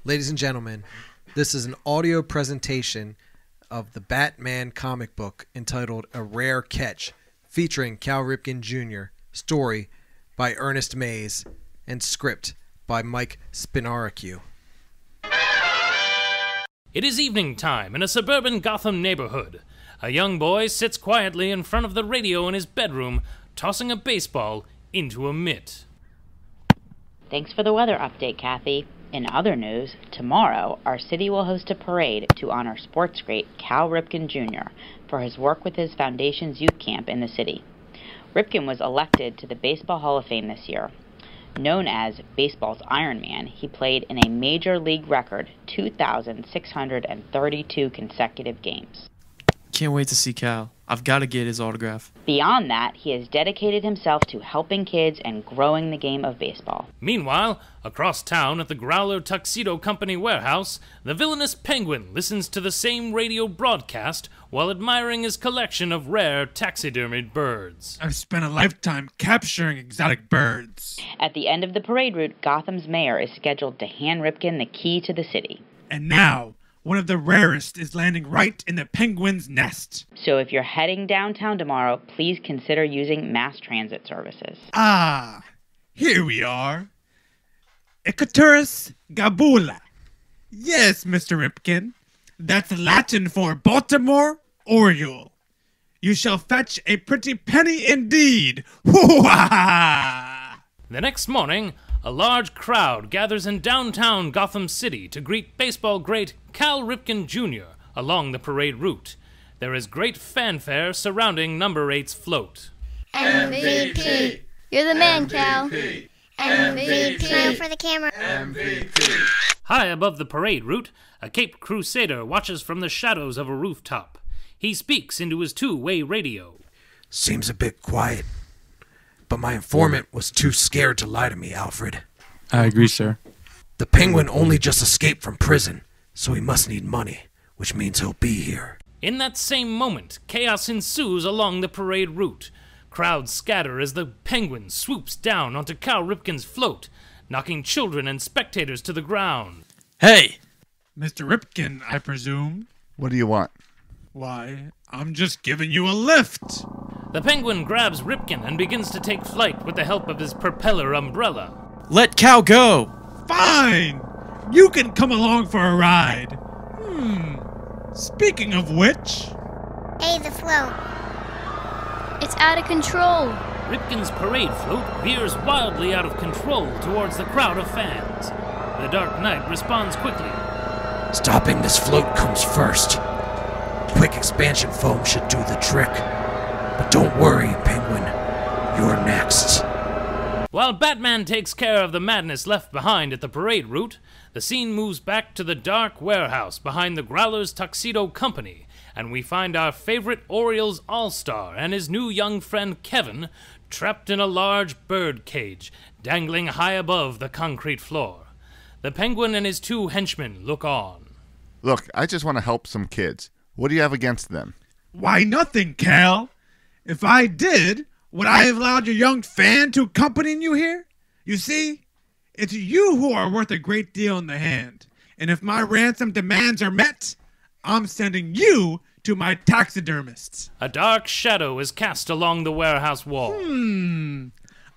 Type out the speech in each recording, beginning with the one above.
Ladies and gentlemen, this is an audio presentation of the Batman comic book entitled A Rare Catch, featuring Cal Ripken Jr., story by Ernest Mays, and script by Mike Spinaracue. It is evening time in a suburban Gotham neighborhood. A young boy sits quietly in front of the radio in his bedroom, tossing a baseball into a mitt. Thanks for the weather update, Kathy. In other news, tomorrow our city will host a parade to honor sports great Cal Ripken Jr. for his work with his foundation's youth camp in the city. Ripken was elected to the Baseball Hall of Fame this year. Known as baseball's Iron Man, he played in a major league record 2,632 consecutive games. Can't wait to see Cal. I've got to get his autograph. Beyond that, he has dedicated himself to helping kids and growing the game of baseball. Meanwhile, across town at the Growler Tuxedo Company warehouse, the villainous Penguin listens to the same radio broadcast while admiring his collection of rare taxidermied birds. I've spent a lifetime capturing exotic birds. At the end of the parade route, Gotham's mayor is scheduled to hand Ripken the key to the city. And now, one of the rarest is landing right in the Penguin's nest. So if you're heading downtown tomorrow, please consider using mass transit services. Ah, here we are. Ecaturus gabula. Yes, Mr. Ripken. That's Latin for Baltimore Oriole. You shall fetch a pretty penny indeed. Hoo-ha-ha! The next morning, a large crowd gathers in downtown Gotham City to greet baseball great Cal Ripken Jr. along the parade route. There is great fanfare surrounding number 8's float. MVP! You're the man, Cal. MVP! Smile for the camera. MVP! High above the parade route, a Caped Crusader watches from the shadows of a rooftop. He speaks into his two-way radio. Seems a bit quiet, but my informant was too scared to lie to me, Alfred. I agree, sir. The Penguin only just escaped from prison, so he must need money, which means he'll be here. In that same moment, chaos ensues along the parade route. Crowds scatter as the Penguin swoops down onto Cal Ripken's float, knocking children and spectators to the ground. Hey! Mr. Ripken, I presume. What do you want? Why, I'm just giving you a lift. The Penguin grabs Ripken and begins to take flight with the help of his propeller umbrella. Let Cal go! Fine! You can come along for a ride. Speaking of which... Hey, the float. It's out of control. Ripken's parade float veers wildly out of control towards the crowd of fans. The Dark Knight responds quickly. Stopping this float comes first. Quick expansion foam should do the trick. But don't worry, Penguin. You're next. While Batman takes care of the madness left behind at the parade route, the scene moves back to the dark warehouse behind the Growler's Tuxedo Company, and we find our favorite Orioles all-star and his new young friend Kevin trapped in a large bird cage, dangling high above the concrete floor. The Penguin and his two henchmen look on. Look, I just want to help some kids. What do you have against them? Why, nothing, Cal. If I did, would I have allowed your young fan to accompany you here? You see, it's you who are worth a great deal in the hand. And if my ransom demands are met, I'm sending you to my taxidermists. A dark shadow is cast along the warehouse wall.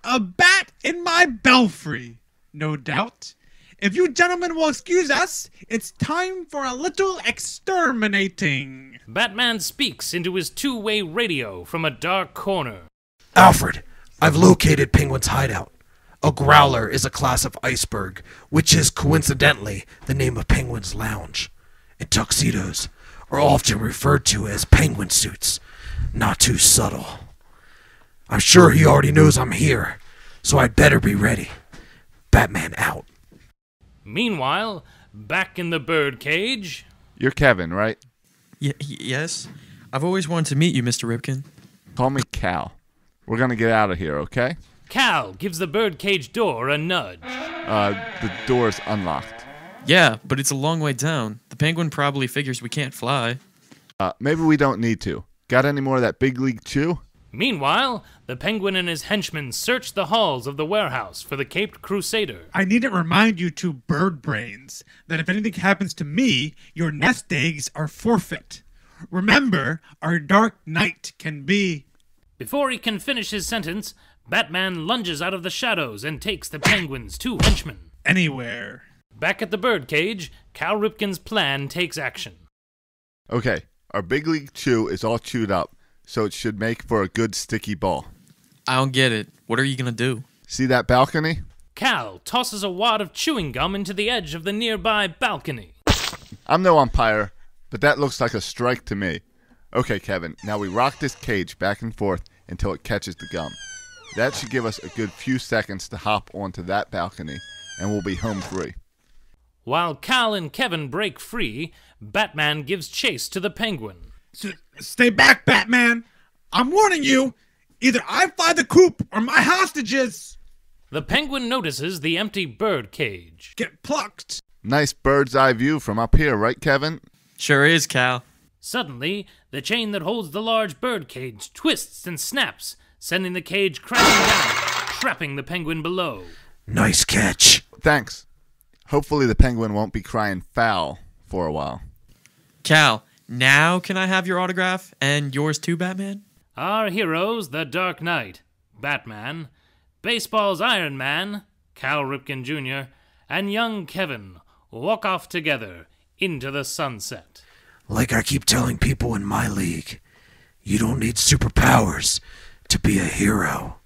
A bat in my belfry, no doubt. If you gentlemen will excuse us, it's time for a little exterminating. Batman speaks into his two-way radio from a dark corner. Alfred, I've located Penguin's hideout. A growler is a class of iceberg, which is coincidentally the name of Penguin's lounge. And tuxedos are often referred to as penguin suits. Not too subtle. I'm sure he already knows I'm here, so I'd better be ready. Batman out. Meanwhile, back in the birdcage... You're Kevin, right? Yes? I've always wanted to meet you, Mr. Ripken. Call me Cal. We're gonna get out of here, okay? Cal gives the birdcage door a nudge. The door's unlocked. Yeah, but it's a long way down. The Penguin probably figures we can't fly. Maybe we don't need to. Got any more of that big league chew? Meanwhile, the Penguin and his henchmen search the halls of the warehouse for the Caped Crusader. I need to remind you two bird brains that if anything happens to me, your nest eggs are forfeit. Remember, our dark night can be... Before he can finish his sentence, Batman lunges out of the shadows and takes the Penguin's two henchmen. anywhere. Back at the birdcage, Cal Ripken's plan takes action. Okay, our Big League Chew is all chewed up, so it should make for a good sticky ball. I don't get it. What are you gonna do? See that balcony? Cal tosses a wad of chewing gum into the edge of the nearby balcony. I'm no umpire, but that looks like a strike to me. Okay, Kevin, now we rock this cage back and forth until it catches the gum. That should give us a good few seconds to hop onto that balcony, and we'll be home free. While Cal and Kevin break free, Batman gives chase to the Penguin. Stay back, Batman! I'm warning you! Either I fly the coop or my hostages The Penguin notices the empty bird cage. get plucked. Nice bird's eye view from up here, right, Kevin? Sure is, Cal. Suddenly, the chain that holds the large bird cage twists and snaps, sending the cage crashing down, trapping the Penguin below. Nice catch. Thanks. Hopefully the Penguin won't be crying foul for a while. Cal, now can I have your autograph? And yours too, Batman? Our heroes, the Dark Knight, Batman, baseball's Iron Man, Cal Ripken Jr., and young Kevin walk off together into the sunset. Like I keep telling people in my league, you don't need superpowers to be a hero.